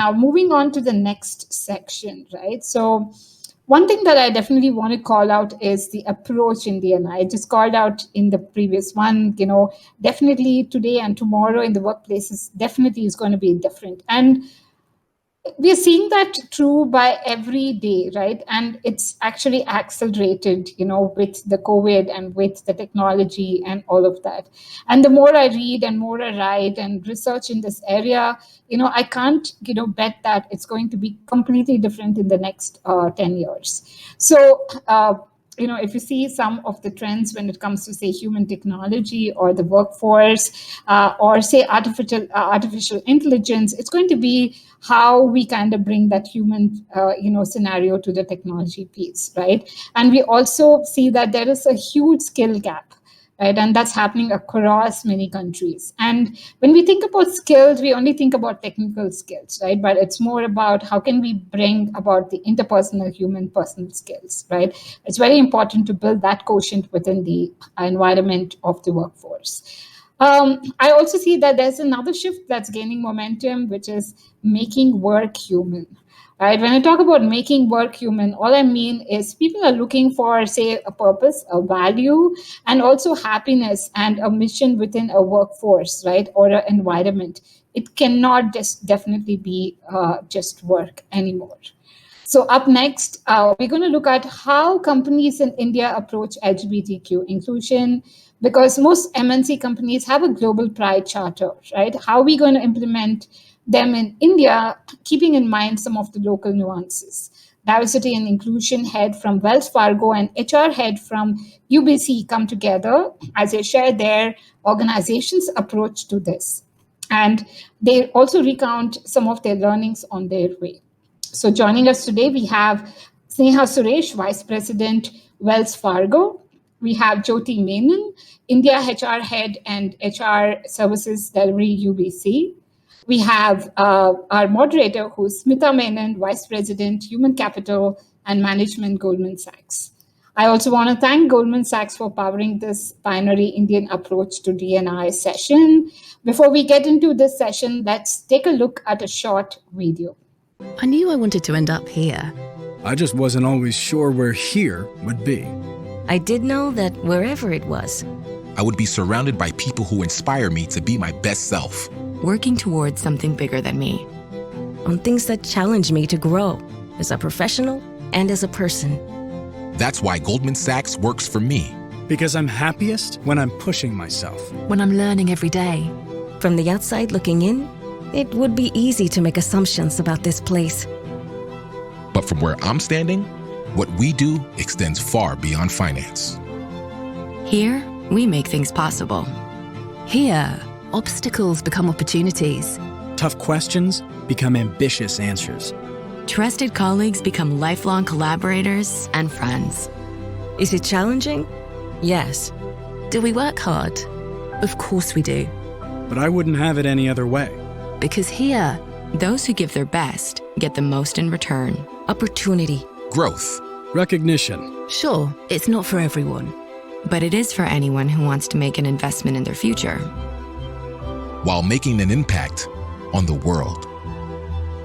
Now, moving on to the next section, right? So, one thing that I definitely want to call out is the approach in DNI. I just called out in the previous one, definitely today and tomorrow in the workplaces definitely is going to be different. And we're seeing that true by every day, right? And it's actually accelerated, with the COVID and with the technology and all of that. And the more I read and more I write and research in this area, I can't, bet that it's going to be completely different in the next 10 years. So, if you see some of the trends when it comes to, say, human technology or the workforce, or say artificial intelligence, it's going to be how we kind of bring that human, scenario to the technology piece, right? And we also see that there is a huge skill gap, right? And that's happening across many countries. And when we think about skills, we only think about technical skills, right? But it's more about how can we bring about the interpersonal human personal skills, right? It's very important to build that quotient within the environment of the workforce. I also see that there's another shift that's gaining momentum, which is making work human. Right? When I talk about making work human, all I mean is people are looking for, say, a purpose, a value, and also happiness and a mission within a workforce, right, or an environment. It cannot just definitely be just work anymore. So up next, we're going to look at how companies in India approach LGBTQ inclusion, because most MNC companies have a global pride charter, right? How are we going to implement them in India, keeping in mind some of the local nuances? Diversity and inclusion head from Wells Fargo and HR head from UBC come together as they share their organization's approach to this. And they also recount some of their learnings on their way. So joining us today, we have Sneha Suresh, Vice President, Wells Fargo. We have Jyoti Menon, India HR Head and HR Services Delivery, UBC. We have our moderator, who's Smita Menon, Vice President, Human Capital and Management, Goldman Sachs. I also want to thank Goldman Sachs for powering this binary Indian approach to D&I session. Before we get into this session, let's take a look at a short video. I knew I wanted to end up here. I just wasn't always sure where here would be. I did know that wherever it was, I would be surrounded by people who inspire me to be my best self. Working towards something bigger than me. On things that challenge me to grow as a professional and as a person. That's why Goldman Sachs works for me. Because I'm happiest when I'm pushing myself. When I'm learning every day. From the outside looking in, it would be easy to make assumptions about this place. But from where I'm standing, what we do extends far beyond finance. Here, we make things possible. Here, obstacles become opportunities. Tough questions become ambitious answers. Trusted colleagues become lifelong collaborators and friends. Is it challenging? Yes. Do we work hard? Of course we do. But I wouldn't have it any other way. Because here, those who give their best get the most in return. Opportunity. Growth. Recognition. Sure, it's not for everyone, but it is for anyone who wants to make an investment in their future. While making an impact on the world.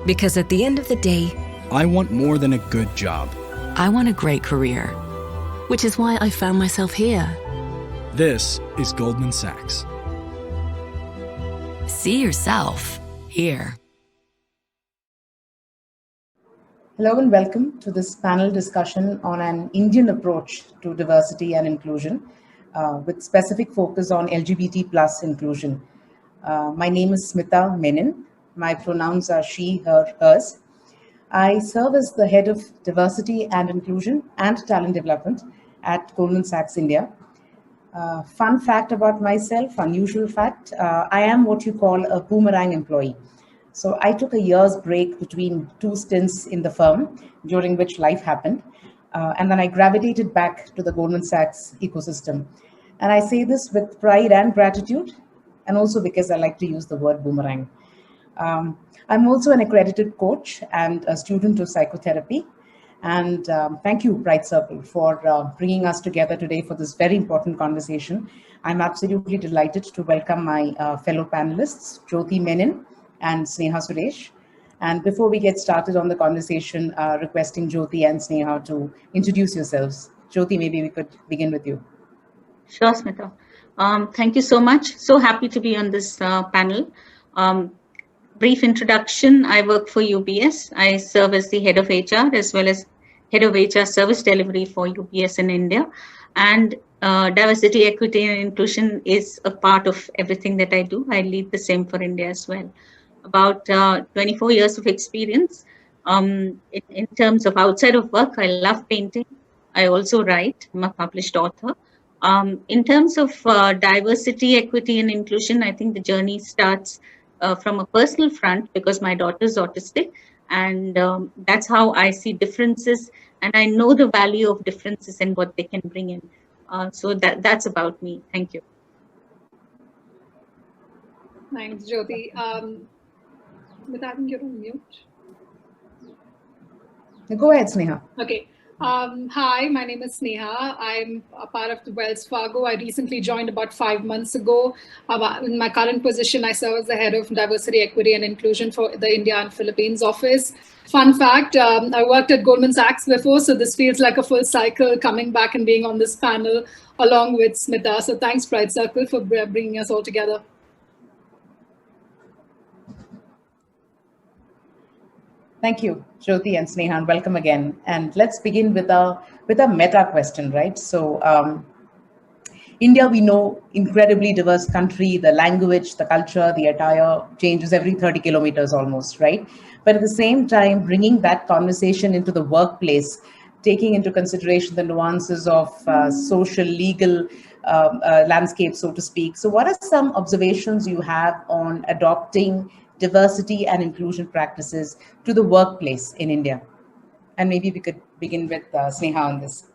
Because at the end of the day, I want more than a good job. I want a great career, which is why I found myself here. This is Goldman Sachs. See yourself here. Hello and welcome to this panel discussion on an Indian approach to diversity and inclusion with specific focus on LGBT plus inclusion. My name is Smita Menon. My pronouns are she, her, hers. I serve as the head of diversity and inclusion and talent development at Goldman Sachs India. Fun fact about myself, unusual fact, I am what you call a boomerang employee. So I took a year's break between two stints in the firm, during which life happened. And then I gravitated back to the Goldman Sachs ecosystem. And I say this with pride and gratitude, and also because I like to use the word boomerang. I'm also an accredited coach and a student of psychotherapy. And thank you, Bright Circle, for bringing us together today for this very important conversation. I'm absolutely delighted to welcome my fellow panelists, Jyoti Menon and Sneha Suresh. And before we get started on the conversation, requesting Jyoti and Sneha to introduce yourselves. Jyoti, maybe we could begin with you. Sure, Smita. Thank you so much. So happy to be on this panel. Brief introduction. I work for UBS. I serve as the head of HR as well as head of HR service delivery for UBS in India. And diversity, equity, and inclusion is a part of everything that I do. I lead the same for India as well. About 24 years of experience. In terms of outside of work, I love painting. I also write. I'm a published author. In terms of diversity, equity, and inclusion, I think the journey starts from a personal front because my daughter is autistic, and that's how I see differences, and I know the value of differences and what they can bring in. So that's about me. Thank you. Thanks, Jyoti. But I think you're on mute. Go ahead, Sneha. Okay. Hi, my name is Sneha. I'm a part of the Wells Fargo. I recently joined about 5 months ago. In my current position, I serve as the head of diversity, equity, and inclusion for the India and Philippines office. Fun fact, I worked at Goldman Sachs before, so this feels like a full cycle coming back and being on this panel along with Smita. So thanks, Pride Circle, for bringing us all together. Thank you, Jyoti and Sneha, and welcome again. And let's begin with a meta question, right? So India, we know, incredibly diverse country, the language, the culture, the attire changes every 30 kilometers almost, right? But at the same time, bringing that conversation into the workplace, taking into consideration the nuances of social, legal landscape, so to speak. So what are some observations you have on adopting diversity and inclusion practices to the workplace in India? And maybe we could begin with Sneha on this.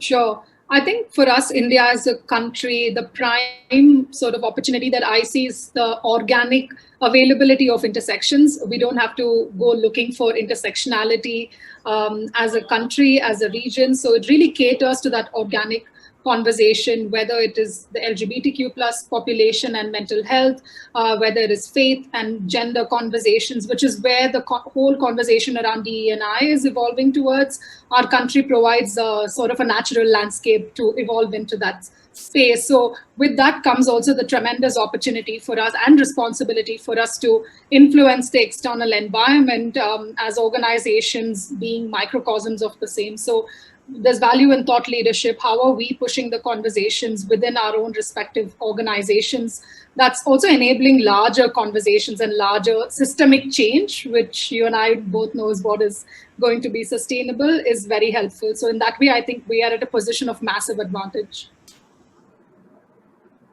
Sure. I think for us, India as a country, the prime sort of opportunity that I see is the organic availability of intersections. We don't have to go looking for intersectionality as a country, as a region. So it really caters to that organic conversation, whether it is the LGBTQ plus population and mental health, whether it is faith and gender conversations, which is where the whole conversation around DE&I is evolving towards. Our country provides a sort of a natural landscape to evolve into that space. So with that comes also the tremendous opportunity for us and responsibility for us to influence the external environment as organizations being microcosms of the same. So there's value in thought leadership. How are we pushing the conversations within our own respective organizations? That's also enabling larger conversations and larger systemic change, which you and I both know is what is going to be sustainable, is very helpful. So in that way, I think we are at a position of massive advantage.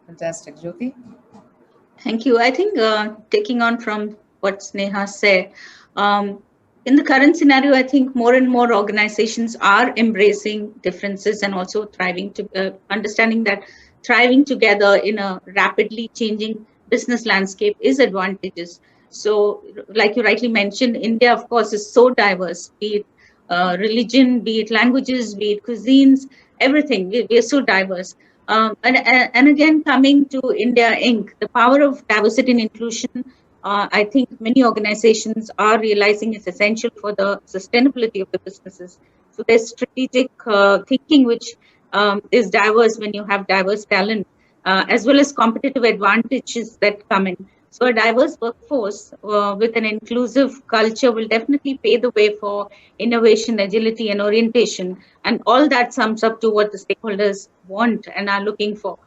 Fantastic. Jyoti? Thank you. I think taking on from what Sneha said, in the current scenario, I think more and more organizations are embracing differences and also thriving to understanding that thriving together in a rapidly changing business landscape is advantageous. So, like you rightly mentioned, India, of course, is so diverse, be it religion, be it languages, be it cuisines, everything. We are so diverse. And again, coming to India Inc., the power of diversity and inclusion, I think many organizations are realizing is essential for the sustainability of the businesses. So there's strategic thinking, which is diverse when you have diverse talent, as well as competitive advantages that come in. So a diverse workforce with an inclusive culture will definitely pave the way for innovation, agility, and orientation. And all that sums up to what the stakeholders want and are looking for.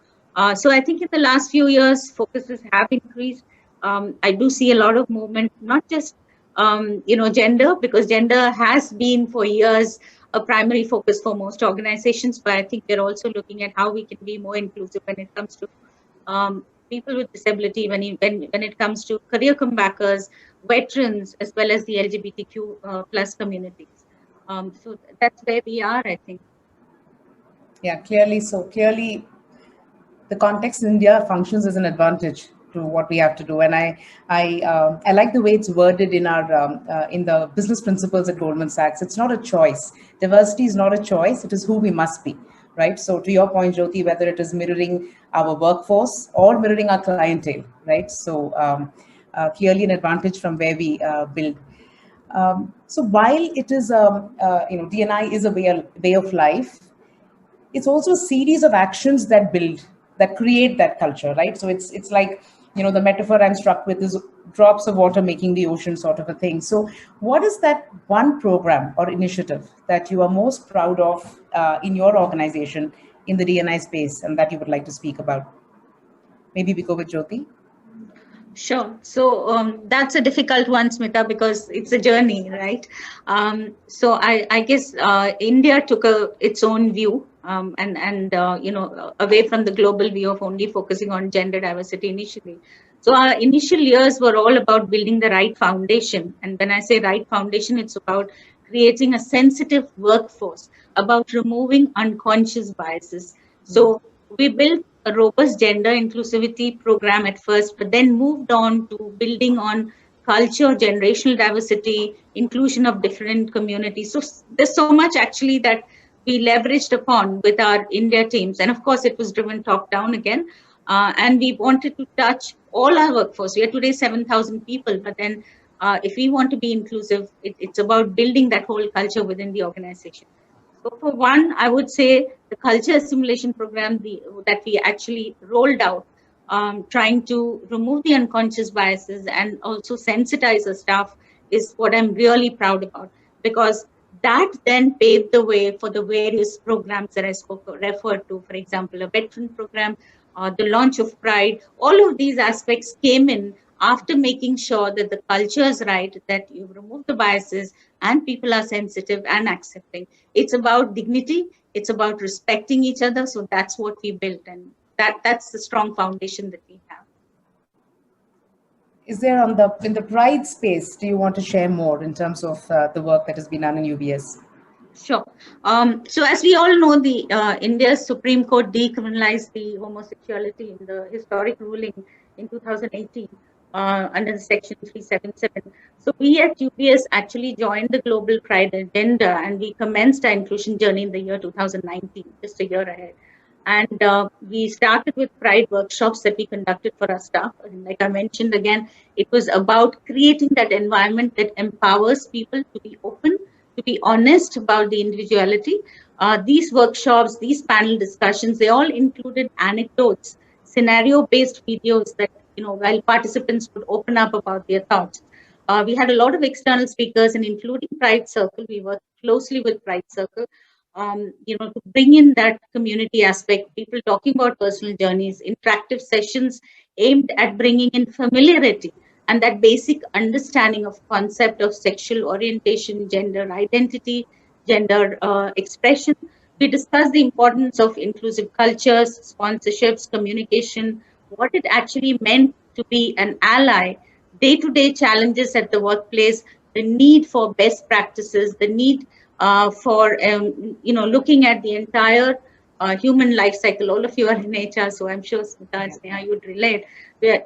So I think in the last few years, focuses have increased. I do see a lot of movement, not just gender, because gender has been for years a primary focus for most organizations, but I think we're also looking at how we can be more inclusive when it comes to people with disability, when it comes to career comebackers, veterans, as well as the LGBTQ plus communities. So that's where we are, I think. Yeah, clearly. So clearly, the context in India functions as an advantage to what we have to do, and I like the way it's worded in our in the business principles at Goldman Sachs. It's not a choice. Diversity is not a choice. It is who we must be, right? So to your point, Jyoti, whether it is mirroring our workforce or mirroring our clientele, right? So clearly an advantage from where we build. So while it is, D&I is a way of life, it's also a series of actions that build, that create that culture, right? So it's like, the metaphor I'm struck with is drops of water making the ocean, sort of a thing. So what is that one program or initiative that you are most proud of in your organization in the D&I space and that you would like to speak about? Maybe we go with Jyoti. Sure. So that's a difficult one, Smita, because it's a journey, right? So I guess India took its own view and away from the global view of only focusing on gender diversity initially. So our initial years were all about building the right foundation. And when I say right foundation, it's about creating a sensitive workforce, about removing unconscious biases. So we built a robust gender inclusivity program at first, but then moved on to building on culture, generational diversity, inclusion of different communities. So there's so much actually that we leveraged upon with our India teams. And of course, it was driven top down again. And we wanted to touch all our workforce. We are today 7,000 people, but then if we want to be inclusive, it's about building that whole culture within the organization. So for one, I would say the culture assimilation program that we actually rolled out, trying to remove the unconscious biases and also sensitize the staff is what I'm really proud about, because that then paved the way for the various programs that I referred to, for example, a veteran program, the launch of Pride. All of these aspects came in after making sure that the culture is right, that you remove the biases and people are sensitive and accepting. It's about dignity. It's about respecting each other. So that's what we built. And that's the strong foundation that we have. Is there in the Pride space, do you want to share more in terms of the work that has been done in UBS? Sure. So as we all know, the India's Supreme Court decriminalized the homosexuality in the historic ruling in 2018 under the Section 377. So we at UBS actually joined the Global Pride Agenda and we commenced our inclusion journey in the year 2019, just a year ahead. And we started with Pride workshops that we conducted for our staff. And like I mentioned again, it was about creating that environment that empowers people to be open, to be honest about the individuality. These workshops, these panel discussions, they all included anecdotes, scenario-based videos that, while participants would open up about their thoughts. We had a lot of external speakers, and including Pride Circle. We worked closely with Pride Circle, to bring in that community aspect, people talking about personal journeys, interactive sessions aimed at bringing in familiarity and that basic understanding of concept of sexual orientation, gender identity, gender expression. We discussed the importance of inclusive cultures, sponsorships, communication, what it actually meant to be an ally, day-to-day challenges at the workplace, the need for best practices, the need for looking at the entire human life cycle. All of you are in HR, so I'm sure Smita and Sneha, you would relate.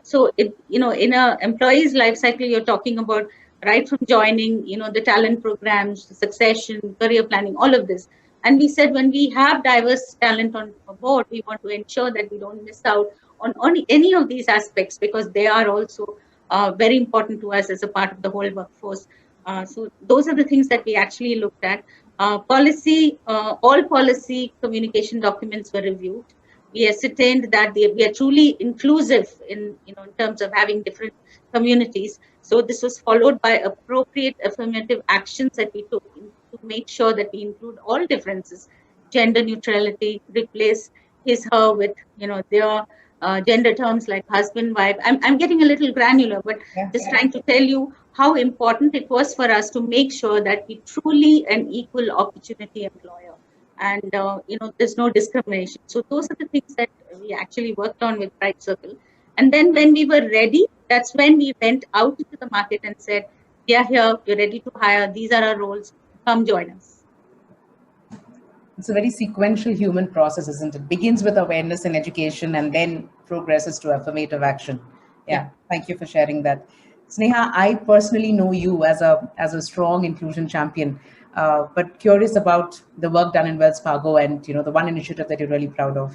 So, in an employee's life cycle, you're talking about right from joining, the talent programs, the succession, career planning, all of this. And we said when we have diverse talent on board, we want to ensure that we don't miss out on any of these aspects, because they are also very important to us as a part of the whole workforce. So those are the things that we actually looked at. All policy communication documents were reviewed. We ascertained that we are truly inclusive in terms of having different communities. So this was followed by appropriate affirmative actions that we took to make sure that we include all differences, gender neutrality, replace his, her with their gender terms like husband, wife. I'm getting a little granular, but just trying to tell you how important it was for us to make sure that we truly an equal opportunity employer, and there's no discrimination. So those are the things that we actually worked on with Pride Circle. And then when we were ready, that's when we went out into the market and said, we are here, we're ready to hire, these are our roles, come join us. It's a very sequential human process, isn't it? Begins with awareness and education and then progresses to affirmative action. Yeah. Thank you for sharing that. Sneha, I personally know you as a strong inclusion champion, but curious about the work done in Wells Fargo and the one initiative that you're really proud of.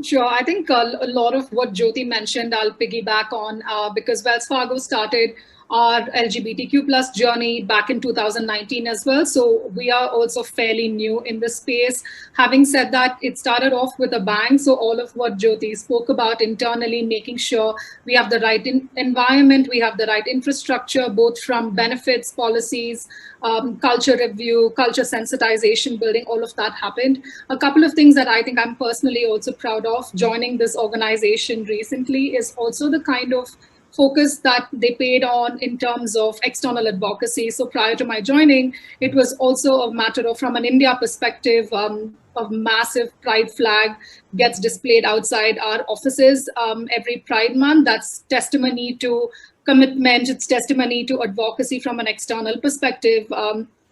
Sure. I think a lot of what Jyoti mentioned, I'll piggyback on because Wells Fargo started our LGBTQ plus journey back in 2019 as well. So we are also fairly new in the space. Having said that, it started off with a bang. So all of what Jyoti spoke about internally, making sure we have the right environment, we have the right infrastructure, both from benefits, policies, culture review, culture sensitization, building, all of that happened. A couple of things that I think I'm personally also proud of joining this organization recently is also the kind of focus that they paid on in terms of external advocacy. So prior to my joining, it was also a matter of, from an India perspective, a massive pride flag gets displayed outside our offices every Pride Month. That's testimony to commitment. It's testimony to advocacy from an external perspective.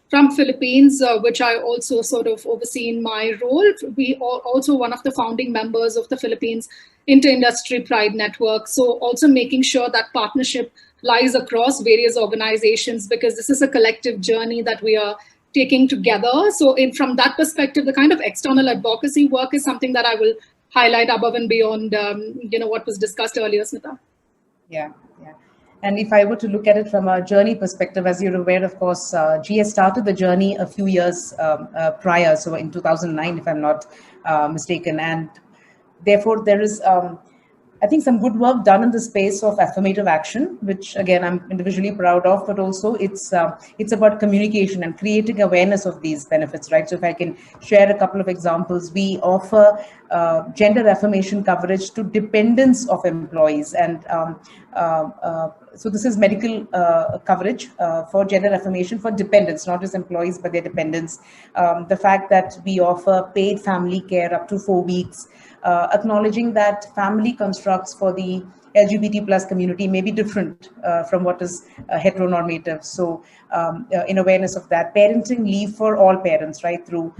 From Philippines, which I also sort of oversee in my role. We are also one of the founding members of the Philippines Inter-Industry Pride Network. So also making sure that partnership lies across various organizations, because this is a collective journey that we are taking together. So from that perspective, the kind of external advocacy work is something that I will highlight above and beyond what was discussed earlier, Smita. Yeah. And if I were to look at it from a journey perspective, as you're aware, of course, GS started the journey a few years prior, so in 2009, if I'm not mistaken. And therefore, there is, I think, some good work done in the space of affirmative action, which, again, I'm individually proud of, but also it's about communication and creating awareness of these benefits, right? So if I can share a couple of examples, we offer gender affirmation coverage to dependents of employees. And so this is medical coverage for gender affirmation for dependents, not just employees, but their dependents. The fact that we offer paid family care up to 4 weeks, acknowledging that family constructs for the LGBT plus community may be different from what is heteronormative. So in awareness of that, parenting leave for all parents, right, through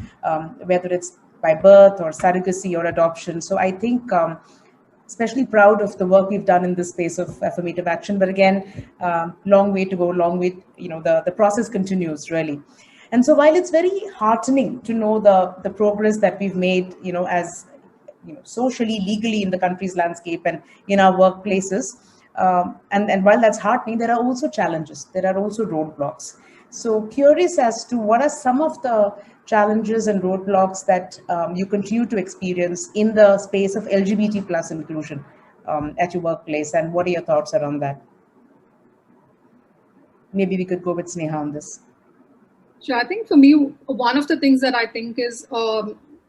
whether it's by birth or surrogacy or adoption. So I think especially proud of the work we've done in this space of affirmative action. But again, long way to go, the process continues really. And so while it's very heartening to know the progress that we've made, as socially, legally in the country's landscape and in our workplaces, and while that's heartening, there are also challenges, there are also roadblocks. So curious as to what are some of the challenges and roadblocks that you continue to experience in the space of LGBT plus inclusion at your workplace, and what are your thoughts around that? Maybe we could go with Sneha on this. Sure. I think for me, one of the things that I think is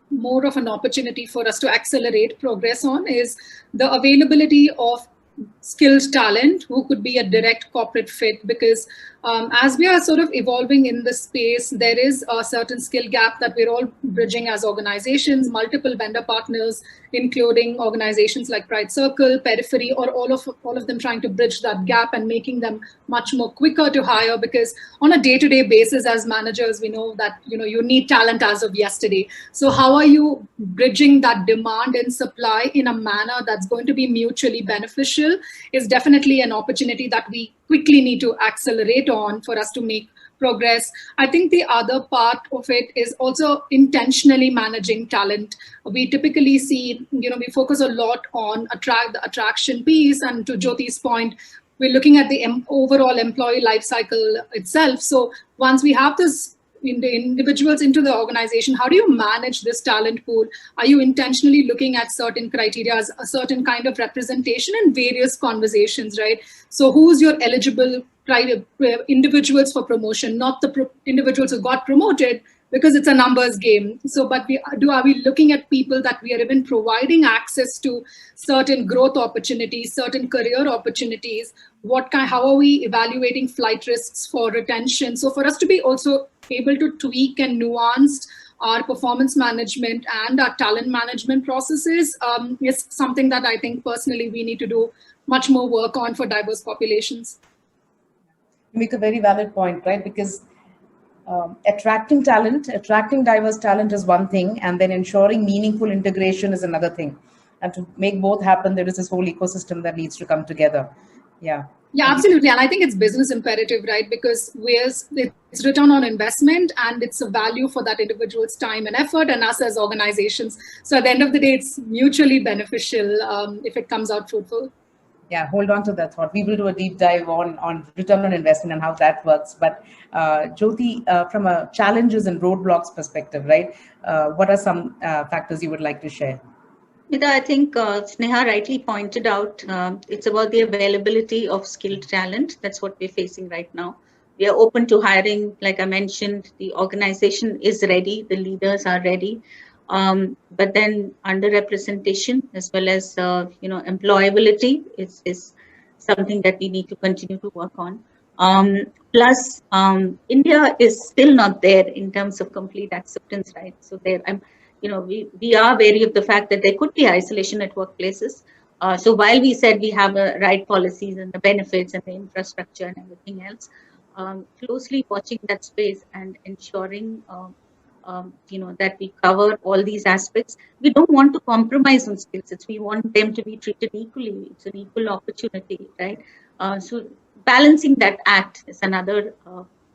more of an opportunity for us to accelerate progress on is the availability of skilled talent who could be a direct corporate fit, because as we are sort of evolving in the space, there is a certain skill gap that we're all bridging as organizations, multiple vendor partners, including organizations like Pride Circle, Periphery, or all of them trying to bridge that gap and making them much more quicker to hire, because on a day-to-day basis as managers, we know that you need talent as of yesterday. So how are you bridging that demand and supply in a manner that's going to be mutually beneficial is definitely an opportunity that we quickly need to accelerate on for us to make progress. I think the other part of it is also intentionally managing talent. We typically see, we focus a lot on the attraction piece, and to Jyoti's point, we're looking at the overall employee life cycle itself. So once we have this in the individuals into the organization, how do you manage this talent pool? Are you intentionally looking at certain criteria, as a certain kind of representation in various conversations, right? So who's your eligible individuals for promotion, not the individuals who got promoted, because it's a numbers game. So, but are we looking at people that we are even providing access to certain growth opportunities, certain career opportunities? How are we evaluating flight risks for retention? So for us to be also able to tweak and nuance our performance management and our talent management processes is something that I think personally we need to do much more work on for diverse populations. You make a very valid point, right? Because attracting diverse talent is one thing, and then ensuring meaningful integration is another thing. And to make both happen, there is this whole ecosystem that needs to come together. Yeah. Yeah, absolutely. And I think it's business imperative, right? Because it's return on investment and it's a value for that individual's time and effort and us as organizations. So at the end of the day, it's mutually beneficial if it comes out fruitful. Yeah, hold on to that thought. We will do a deep dive on return on investment and how that works. But Jyoti, from a challenges and roadblocks perspective, right? What are some factors you would like to share? Smita, I think Sneha rightly pointed out, it's about the availability of skilled talent. That's what we're facing right now. We are open to hiring. Like I mentioned, the organization is ready, the leaders are ready. But then underrepresentation as well as employability is something that we need to continue to work on. Plus, India is still not there in terms of complete acceptance, right? So we are wary of the fact that there could be isolation at workplaces. So while we said we have the right policies and the benefits and the infrastructure and everything else, closely watching that space and ensuring that we cover all these aspects. We don't want to compromise on skill sets. We want them to be treated equally. It's an equal opportunity, right? So balancing that act is another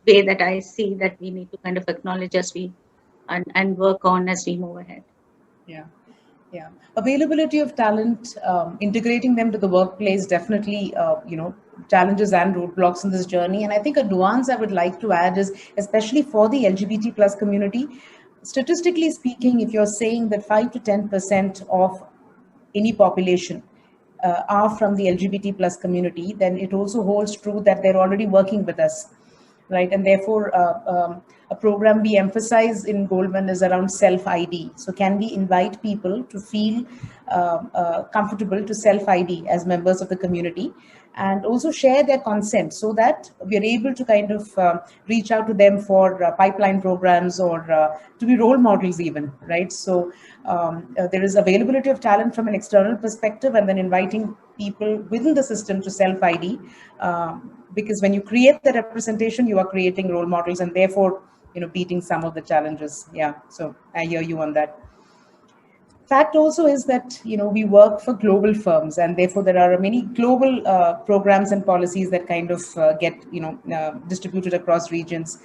way that I see that we need to kind of acknowledge as we and work on as we move ahead. Yeah. Availability of talent, integrating them to the workplace, definitely, challenges and roadblocks in this journey. And I think a nuance I would like to add is, especially for the LGBT plus community, statistically speaking, if you're saying that 5 to 10% of any population are from the LGBT plus community, then it also holds true that they're already working with us, right? And therefore, a program we emphasize in Goldman is around self-ID. So can we invite people to feel comfortable to self-ID as members of the community and also share their consent so that we are able to kind of reach out to them for pipeline programs or to be role models even, right? So there is availability of talent from an external perspective and then inviting people within the system to self-ID because when you create the representation, you are creating role models and therefore, beating some of the challenges. Yeah, so I hear you on that. Fact also is that, we work for global firms and therefore there are many global programs and policies that kind of get, distributed across regions.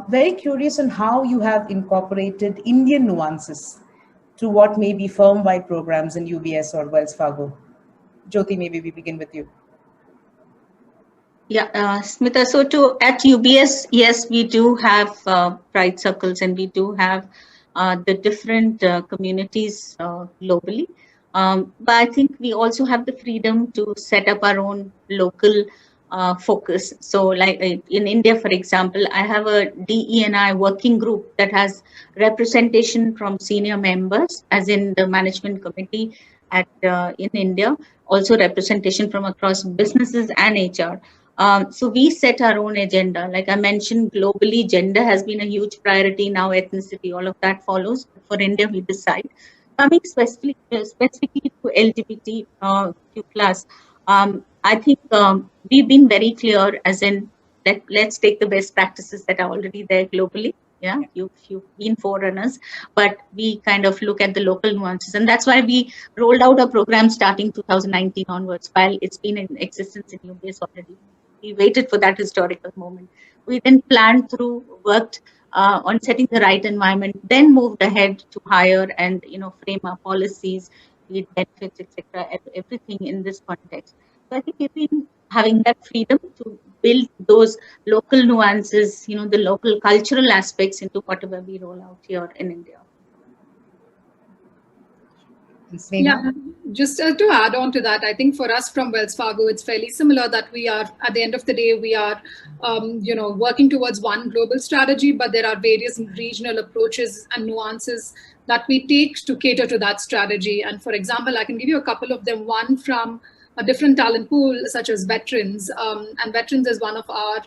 Very curious on how you have incorporated Indian nuances to what may be firm-wide programs in UBS or Wells Fargo. Jyoti, maybe we begin with you. Yeah, Smita, so at UBS, yes, we do have pride circles and we do have the different communities globally. But I think we also have the freedom to set up our own local focus. So like in India, for example, I have a DE&I working group that has representation from senior members, as in the management committee in India, also representation from across businesses and HR. So we set our own agenda. Like I mentioned, globally, gender has been a huge priority. Now ethnicity, all of that follows. For India, we decide. Coming specifically to LGBTQ+, I think we've been very clear as in, let's take the best practices that are already there globally. Yeah, you've been forerunners, but we kind of look at the local nuances. And that's why we rolled out a program starting 2019 onwards, while it's been in existence in UBS already. We waited for that historical moment. We then planned through, worked on setting the right environment, then moved ahead to hire and frame our policies, lead benefits, etc. Everything in this context. So I think we've been having that freedom to build those local nuances, the local cultural aspects into whatever we roll out here in India. Yeah, just to add on to that, I think for us from Wells Fargo, it's fairly similar that we are, at the end of the day, we are, working towards one global strategy, but there are various regional approaches and nuances that we take to cater to that strategy. And for example, I can give you a couple of them. One from a different talent pool, such as veterans. And veterans is one of our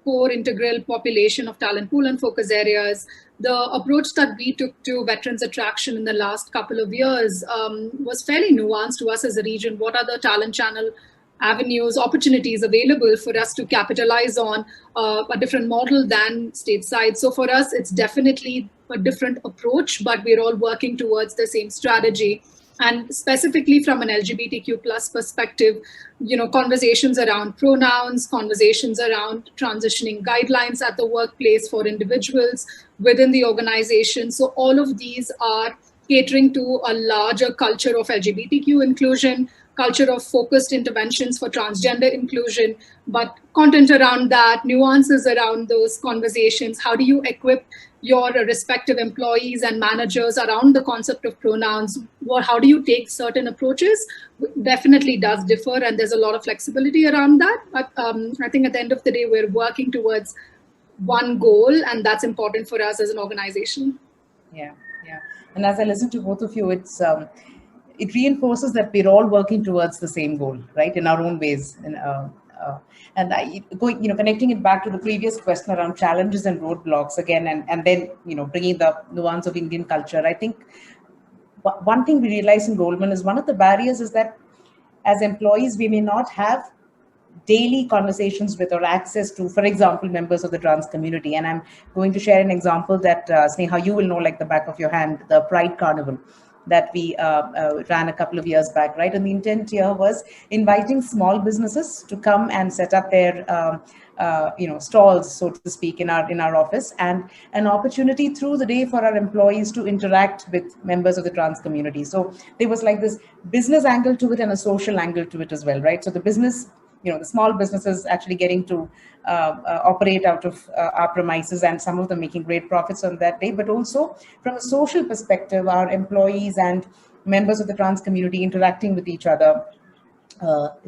core integral population of talent pool and focus areas. The approach that we took to veterans attraction in the last couple of years was fairly nuanced to us as a region. What are the talent channel avenues, opportunities available for us to capitalize on a different model than stateside? So for us, it's definitely a different approach, but we're all working towards the same strategy. And specifically from an LGBTQ plus perspective, conversations around pronouns, conversations around transitioning guidelines at the workplace for individuals within the organization. So all of these are catering to a larger culture of LGBTQ inclusion, culture of focused interventions for transgender inclusion, but content around that, nuances around those conversations. How do you equip your respective employees and managers around the concept of pronouns? How do you take certain approaches? Definitely does differ, and there's a lot of flexibility around that. But I think at the end of the day, we're working towards one goal, and that's important for us as an organization. Yeah. And as I listen to both of you, it reinforces that we're all working towards the same goal, right, in our own ways. And connecting it back to the previous question around challenges and roadblocks again, and then bringing the nuance of Indian culture. I think one thing we realize in Goldman is one of the barriers is that as employees we may not have daily conversations with or access to, for example, members of the trans community. And I'm going to share an example that Sneha, you will know like the back of your hand, the Pride Carnival that we ran a couple of years back, right? And the intent here was inviting small businesses to come and set up their stalls, so to speak, in our office, and an opportunity through the day for our employees to interact with members of the trans community. So there was like this business angle to it and a social angle to it as well, right? So the business, the small businesses actually getting to operate out of our premises, and some of them making great profits on that day. But also from a social perspective, our employees and members of the trans community interacting with each other,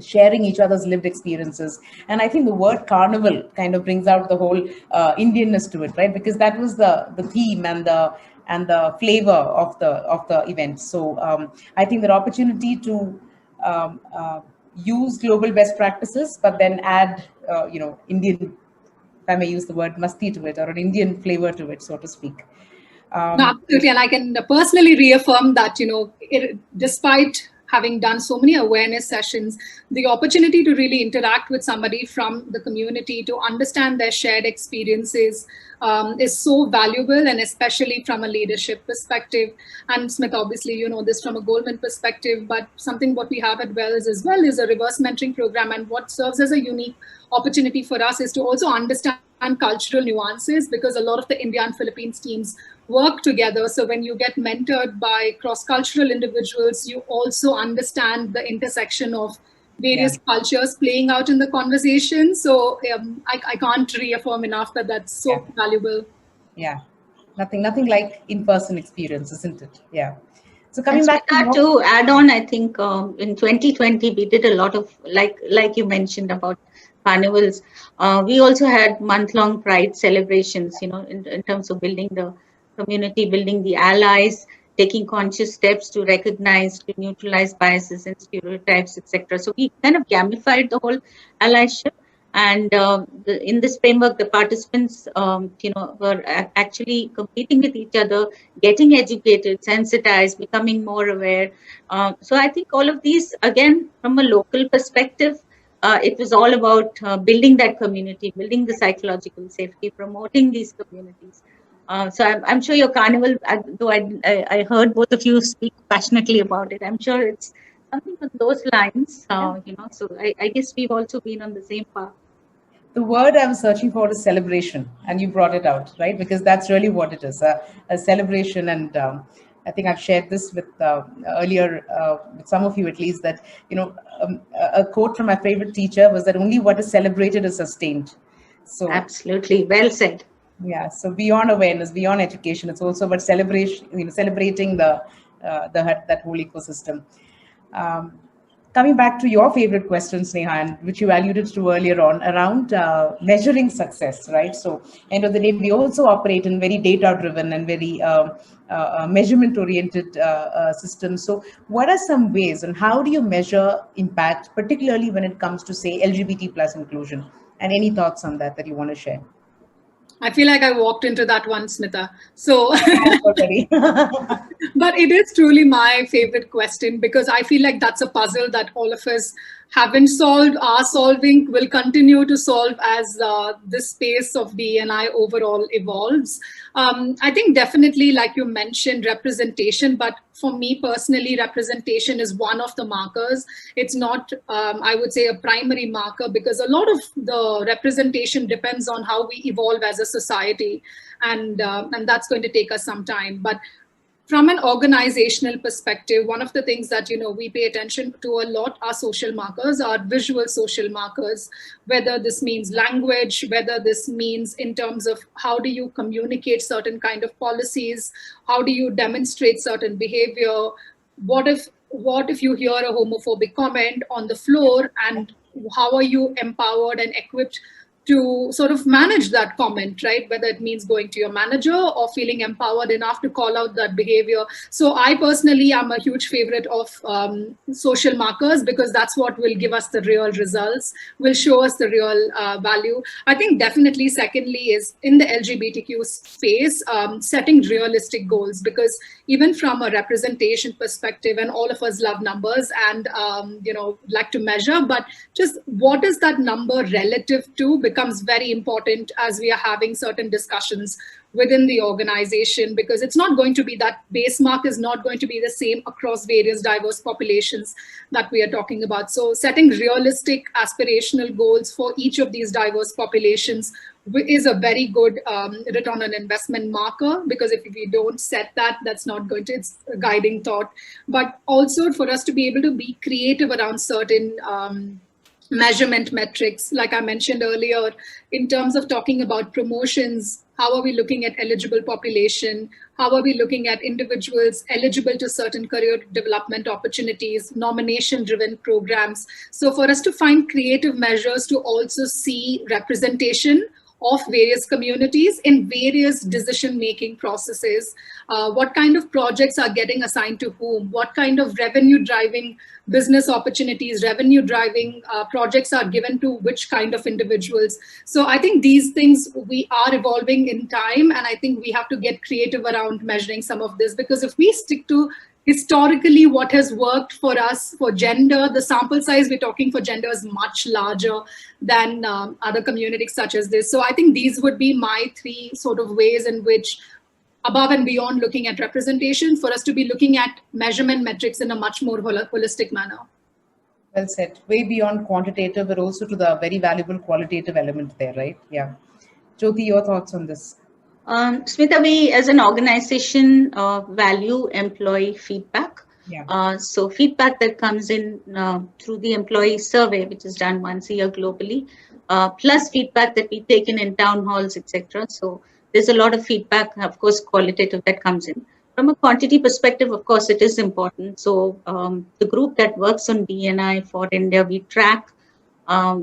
sharing each other's lived experiences. And I think the word carnival kind of brings out the whole Indianness to it, right? Because that was the theme and the flavor of the event. So I think that opportunity to use global best practices, but then add, Indian, if I may use the word, masti to it, or an Indian flavor to it, so to speak. No, absolutely. And I can personally reaffirm that, despite having done so many awareness sessions, the opportunity to really interact with somebody from the community to understand their shared experiences is so valuable, and especially from a leadership perspective. And Smith, obviously, you know this from a Goldman perspective, but something what we have at Wells as well is a reverse mentoring program. And what serves as a unique opportunity for us is to also understand cultural nuances, because a lot of the India and Philippines teams work together. So when you get mentored by cross-cultural individuals, you also understand the intersection of various cultures playing out in the conversation. So I can't reaffirm enough that that's so valuable. Yeah, nothing like in-person experience, isn't it? Yeah. So coming back to add on, I think in 2020 we did a lot of like you mentioned about carnivals. We also had month-long Pride celebrations, in terms of building the community, building the allies, taking conscious steps to recognize, to neutralize biases and stereotypes, etc. So we kind of gamified the whole allyship. And in this framework, the participants, were actually competing with each other, getting educated, sensitized, becoming more aware. So I think all of these, again, from a local perspective, it was all about building that community, building the psychological safety, promoting these communities. So I'm sure your carnival, though I heard both of you speak passionately about it, I'm sure it's something on those lines, so I guess we've also been on the same path. The word I was searching for is celebration, and you brought it out, right? Because that's really what it is, a celebration. And I think I've shared this with earlier with some of you at least, that, a quote from my favorite teacher was that only what is celebrated is sustained. So absolutely, well said. Yeah, so beyond awareness, beyond education, it's also about celebration, celebrating that whole ecosystem. Coming back to your favorite question, Sneha, and which you alluded to earlier on, around measuring success, right? So, end of the day, we also operate in very data-driven and very measurement-oriented systems. So, what are some ways, and how do you measure impact, particularly when it comes to, say, LGBT plus inclusion? And any thoughts on that you want to share? I feel like I walked into that one, Smita. So, but it is truly my favorite question, because I feel like that's a puzzle that all of us haven't solved, are solving, will continue to solve as this space of D&I overall evolves. I think definitely, like you mentioned, representation, but for me personally, representation is one of the markers. It's not, I would say, a primary marker, because a lot of the representation depends on how we evolve as a society, and that's going to take us some time. But from an organizational perspective, one of the things that we pay attention to a lot are social markers, are visual social markers, whether this means language, whether this means in terms of how do you communicate certain kind of policies, how do you demonstrate certain behavior, what if you hear a homophobic comment on the floor, and how are you empowered and equipped to sort of manage that comment, right? Whether it means going to your manager or feeling empowered enough to call out that behavior. So I personally am a huge favorite of social markers, because that's what will give us the real results, will show us the real value. I think definitely secondly is in the LGBTQ space, setting realistic goals, because even from a representation perspective, and all of us love numbers and like to measure, but just what is that number relative to becomes very important as we are having certain discussions within the organization, because it's not going to be, that base mark is not going to be the same across various diverse populations that we are talking about. So setting realistic aspirational goals for each of these diverse populations is a very good return on investment marker, because if we don't set that, that's not going to, it's a guiding thought. But also for us to be able to be creative around certain measurement metrics, like I mentioned earlier, in terms of talking about promotions, how are we looking at eligible population? How are we looking at individuals eligible to certain career development opportunities, nomination-driven programs? So for us to find creative measures to also see representation of various communities in various decision-making processes, what kind of projects are getting assigned to whom, what kind of revenue-driving business opportunities, revenue-driving projects are given to which kind of individuals. So I think these things, we are evolving in time, and I think we have to get creative around measuring some of this, because if we stick to historically what has worked for us for gender, the sample size we're talking for gender is much larger than other communities such as this. So I think these would be my three sort of ways in which, above and beyond looking at representation, for us to be looking at measurement metrics in a much more holistic manner. Well said. Way beyond quantitative, but also to the very valuable qualitative element there, right? Yeah. Jyoti, your thoughts on this? Smita, we as an organization value employee feedback. Yeah. So feedback that comes in through the employee survey, which is done once a year globally, plus feedback that we take in town halls, etc. So there's a lot of feedback, of course, qualitative that comes in. From a quantity perspective, of course, it is important. So the group that works on D&I for India, we track.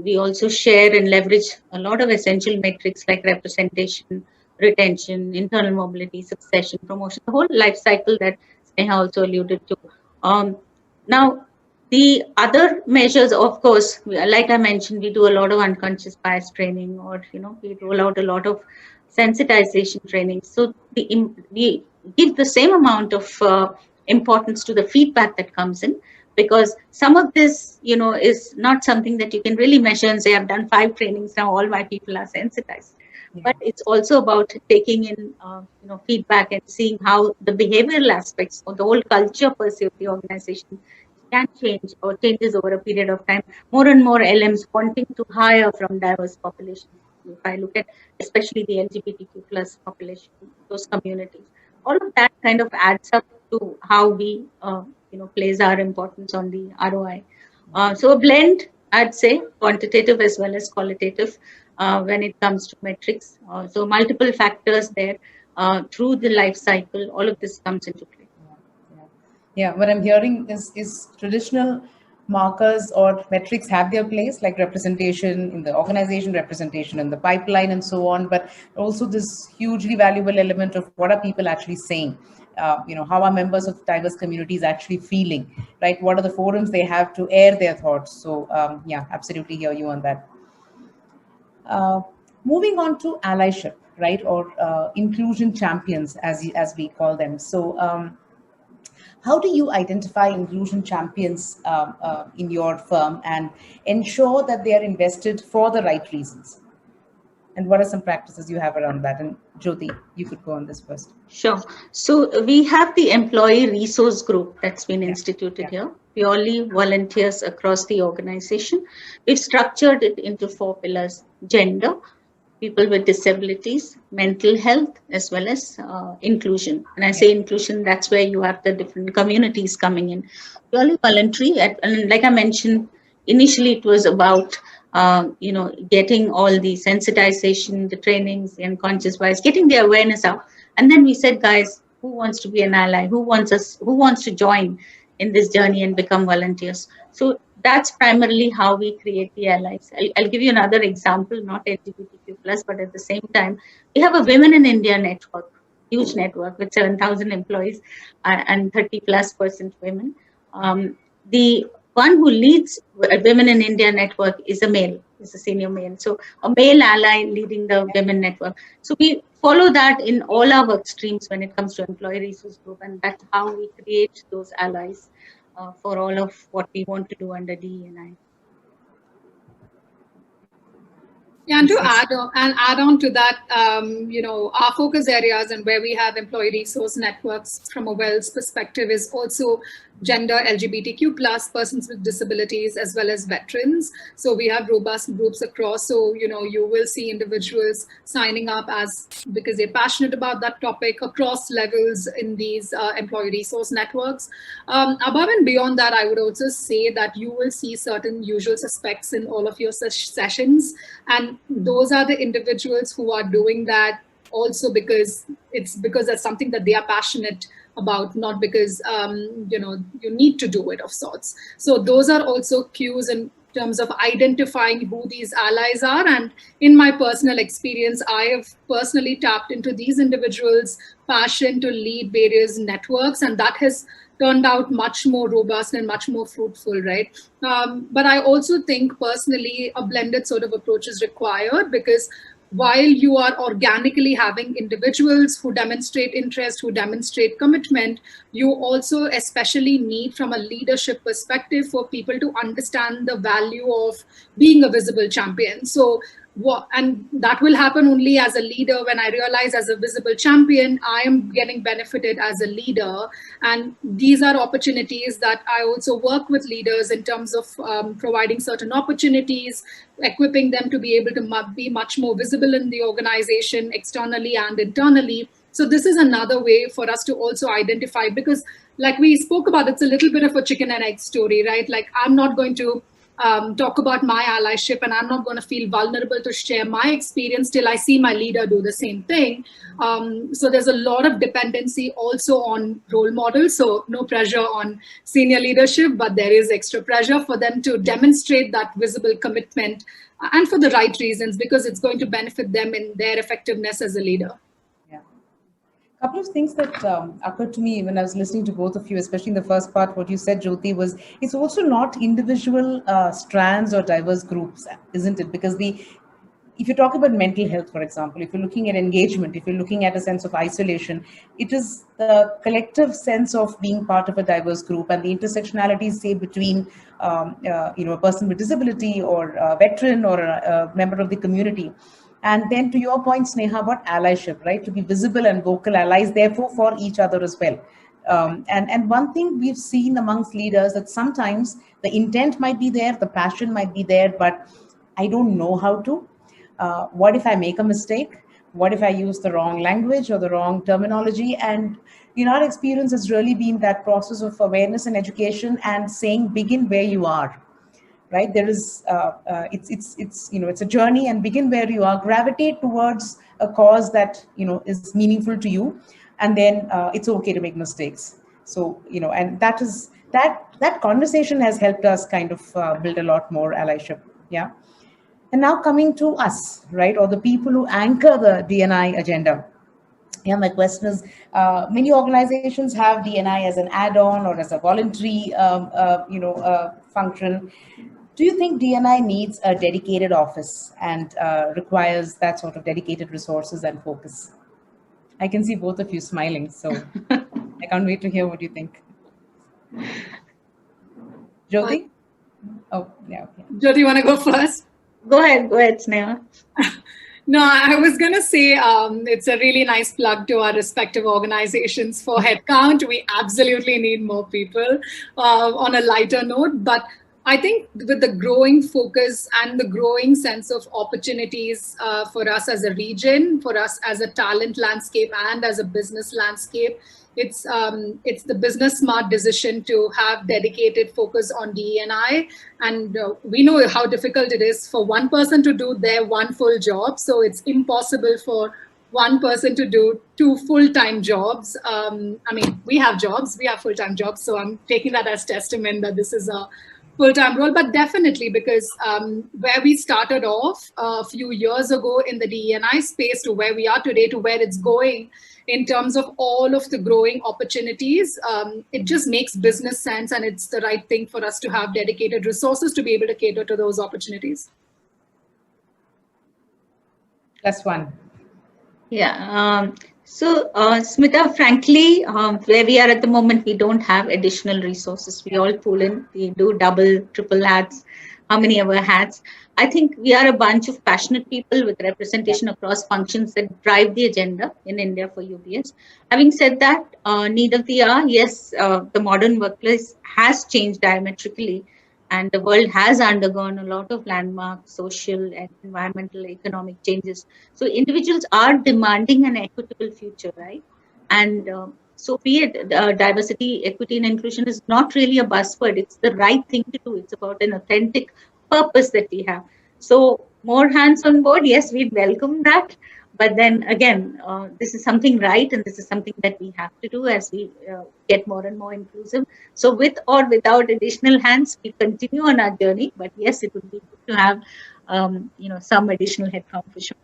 We also share and leverage a lot of essential metrics like representation, retention, internal mobility, succession, promotion, the whole life cycle that Sneha also alluded to. Now, the other measures, of course, like I mentioned, we do a lot of unconscious bias training, or we roll out a lot of sensitization training. So we give the same amount of importance to the feedback that comes in, because some of this, is not something that you can really measure and say, I've done 5 trainings now, all my people are sensitized. Yeah. But it's also about taking in, feedback and seeing how the behavioral aspects or the whole culture per se of the organization can change or changes over a period of time. More and more LMs wanting to hire from diverse populations. If I look at especially the LGBTQ plus population, those communities, all of that kind of adds up to how we, place our importance on the ROI. So a blend, I'd say, quantitative as well as qualitative. When it comes to metrics. So multiple factors there through the life cycle, all of this comes into play. Yeah, what I'm hearing is traditional markers or metrics have their place, like representation in the organization, representation in the pipeline and so on, but also this hugely valuable element of what are people actually saying? How are members of diverse communities actually feeling, right? What are the forums they have to air their thoughts? So yeah, absolutely hear you on that. Moving on to allyship, right, or inclusion champions, as we call them. So How do you identify inclusion champions in your firm and ensure that they are invested for the right reasons? And what are some practices you have around that? And Jyoti, you could go on this first. Sure. So we have the employee resource group that's been instituted here, purely volunteers across the organization. We've structured it into 4 pillars: gender, people with disabilities, mental health, as well as inclusion. And I say inclusion, that's where you have the different communities coming in. Purely voluntary, and like I mentioned, initially it was about getting all the sensitization, the trainings, the unconscious bias, getting the awareness out. And then we said, guys, who wants to be an ally? Who wants to join in this journey and become volunteers? So that's primarily how we create the allies. I'll give you another example, not LGBTQ+, but at the same time, we have a Women in India network, huge network with 7,000 employees and 30+% women. The one who leads Women in India network is a male, is a senior male. So a male ally leading the women network. So we follow that in all our work streams when it comes to employee resource group, and that's how we create those allies for all of what we want to do under DE&I. Yeah, and to add on to that, our focus areas and where we have employee resource networks from a WELS perspective is also gender, LGBTQ+, persons with disabilities, as well as veterans. So we have robust groups across. So, you will see individuals signing up because they're passionate about that topic across levels in these employee resource networks. Above and beyond that, I would also say that you will see certain usual suspects in all of your sessions. And those are the individuals who are doing that also because that's something that they are passionate about, not because you need to do it of sorts. So those are also cues in terms of identifying who these allies are. And in my personal experience, I have personally tapped into these individuals' passion to lead various networks, and that has turned out much more robust and much more fruitful, right? But I also think personally a blended sort of approach is required, because while you are organically having individuals who demonstrate interest, who demonstrate commitment, you also especially need, from a leadership perspective, for people to understand the value of being a visible champion. So, and that will happen only as a leader when I realize, as a visible champion, I am getting benefited as a leader. And these are opportunities that I also work with leaders in terms of providing certain opportunities, equipping them to be able to be much more visible in the organization, externally and internally. So this is another way for us to also identify, because like we spoke about, it's a little bit of a chicken and egg story, right? Like, I'm not going to talk about my allyship, and I'm not going to feel vulnerable to share my experience till I see my leader do the same thing. So there's a lot of dependency also on role models. So no pressure on senior leadership, but there is extra pressure for them to demonstrate that visible commitment, and for the right reasons, because it's going to benefit them in their effectiveness as a leader. A couple of things that occurred to me when I was listening to both of you, especially in the first part, what you said, Jyoti, was it's also not individual strands or diverse groups, isn't it? Because if you talk about mental health, for example, if you're looking at engagement, if you're looking at a sense of isolation, it is the collective sense of being part of a diverse group, and the intersectionality, say, between a person with disability or a veteran or a member of the community. And then to your point, Sneha, about allyship, right? To be visible and vocal allies, therefore, for each other as well. And one thing we've seen amongst leaders, that sometimes the intent might be there, the passion might be there, but I don't know how to. What if I make a mistake? What if I use the wrong language or the wrong terminology? And our experience has really been that process of awareness and education and saying, begin where you are. Right, there is it's a journey, and begin where you are, gravitate towards a cause that is meaningful to you, and then it's okay to make mistakes. So and that conversation has helped us kind of build a lot more allyship. Yeah. And now coming to us, right, or the people who anchor the D&I agenda. Yeah, my question is, many organizations have D&I as an add-on or as a voluntary function. Do you think D&I needs a dedicated office and requires that sort of dedicated resources and focus? I can see both of you smiling, so I can't wait to hear what you think. Jyoti? Oh, yeah, okay. Jyoti, you want to go first? Go ahead, Sneha. No, I was going to say it's a really nice plug to our respective organizations for headcount. We absolutely need more people on a lighter note. But I think with the growing focus and the growing sense of opportunities for us as a region, for us as a talent landscape and as a business landscape, it's the business smart decision to have dedicated focus on DE&I. And we know how difficult it is for one person to do their one full job. So it's impossible for one person to do two full-time jobs. I mean, we have jobs, we have full-time jobs. So I'm taking that as testament that this is a full-time role, but definitely because where we started off a few years ago in the DE&I space to where we are today to where it's going in terms of all of the growing opportunities, it just makes business sense, and it's the right thing for us to have dedicated resources to be able to cater to those opportunities. Plus one. Yeah. So, Smita, frankly, where we are at the moment, we don't have additional resources. We all pull in, we do double, triple hats, how many ever hats. I think we are a bunch of passionate people with representation across functions that drive the agenda in India for UBS. Having said that, need of the hour, yes, the modern workplace has changed diametrically, and the world has undergone a lot of landmark social and environmental economic changes. So individuals are demanding an equitable future, right? And so be it diversity, equity, and inclusion is not really a buzzword. It's the right thing to do. It's about an authentic purpose that we have. So more hands on board, yes, we'd welcome that. But then again, this is something right, and this is something that we have to do as we get more and more inclusive. So with or without additional hands, we continue on our journey. But yes, it would be good to have some additional headcount for sure.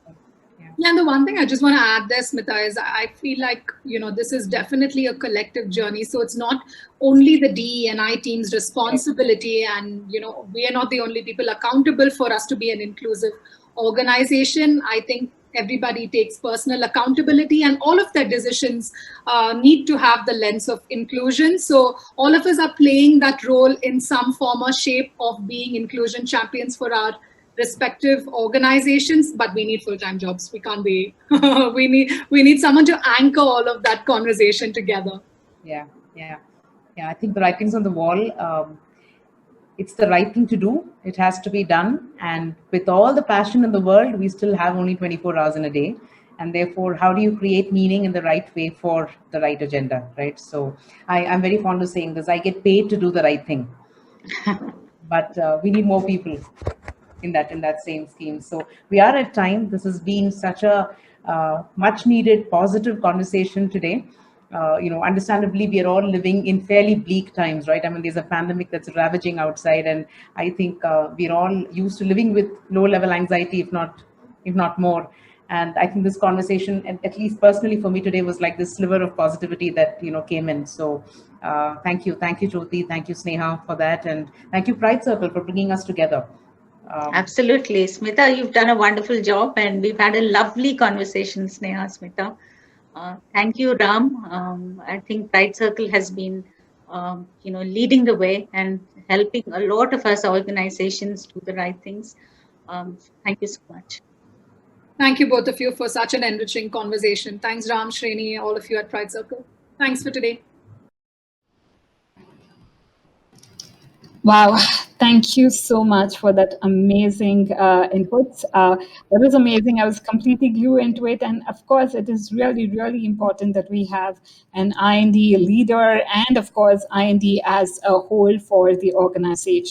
Yeah, and the one thing I just want to add there, Smita, is I feel like, this is definitely a collective journey. So it's not only the DE&I team's responsibility, and, we are not the only people accountable for us to be an inclusive organization. I think everybody takes personal accountability, and all of their decisions need to have the lens of inclusion. So all of us are playing that role in some form or shape of being inclusion champions for our respective organizations, but we need full-time jobs. We can't be, we need someone to anchor all of that conversation together. Yeah. I think the writing's on the wall. It's the right thing to do. It has to be done. And with all the passion in the world, we still have only 24 hours in a day. And therefore, how do you create meaning in the right way for the right agenda, right? So I'm very fond of saying this. I get paid to do the right thing. But we need more people in that same scheme. So we are at time. This has been such a much needed positive conversation today. Understandably, we are all living in fairly bleak times, right? I mean, there's a pandemic that's ravaging outside, and I think we're all used to living with low-level anxiety, if not more. And I think this conversation, and at least personally for me today, was like this sliver of positivity that came in. So thank you, Jyoti, thank you, Sneha, for that, and thank you, Pride Circle, for bringing us together. Absolutely, Smita, you've done a wonderful job, and we've had a lovely conversation, Sneha, Smita. Thank you, Ram. I think Pride Circle has been, leading the way and helping a lot of us organizations do the right things. Thank you so much. Thank you, both of you, for such an enriching conversation. Thanks, Ram, Shreni, all of you at Pride Circle. Thanks for today. Wow, thank you so much for that amazing inputs. That was amazing. I was completely glued into it. And of course, it is really, really important that we have an I&D leader and, of course, I&D as a whole for the organization.